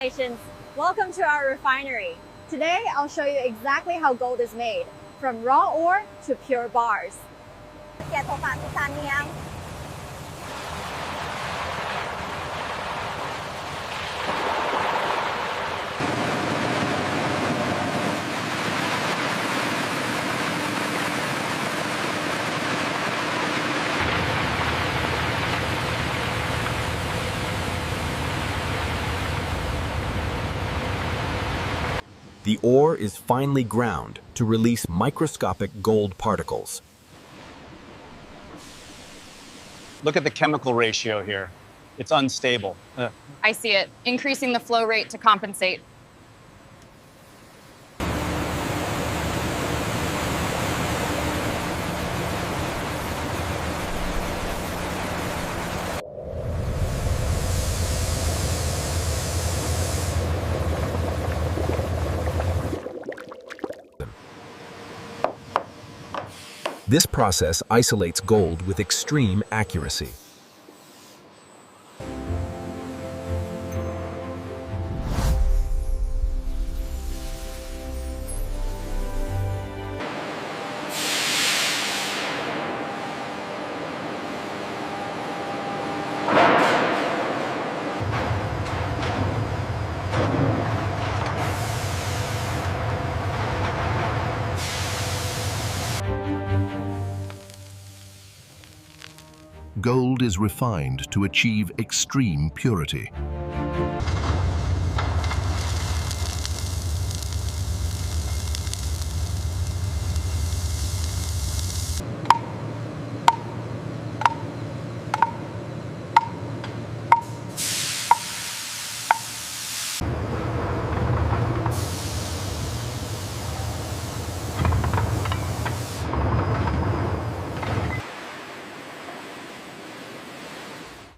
Congratulations. Welcome to our refinery. Today, I'll show you exactly how gold is made, from raw ore to pure bars. The ore is finely ground to release microscopic gold particles. Look at the chemical ratio here. It's unstable. I see it. Increasing the flow rate to compensate. This process isolates gold with extreme accuracy. Gold is refined to achieve extreme purity.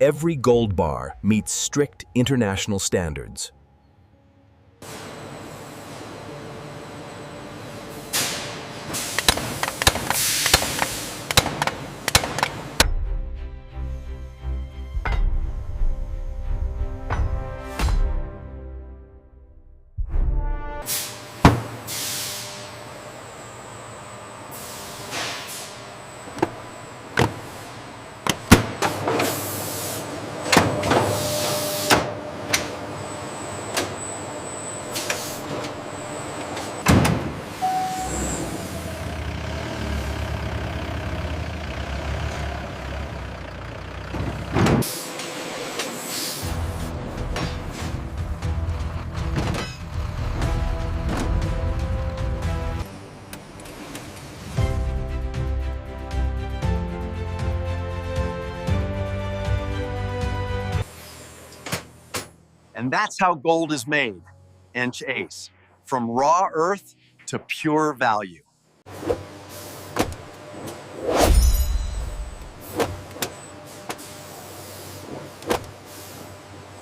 Every gold bar meets strict international standards. And that's how gold is made, inch ace, from raw earth to pure value.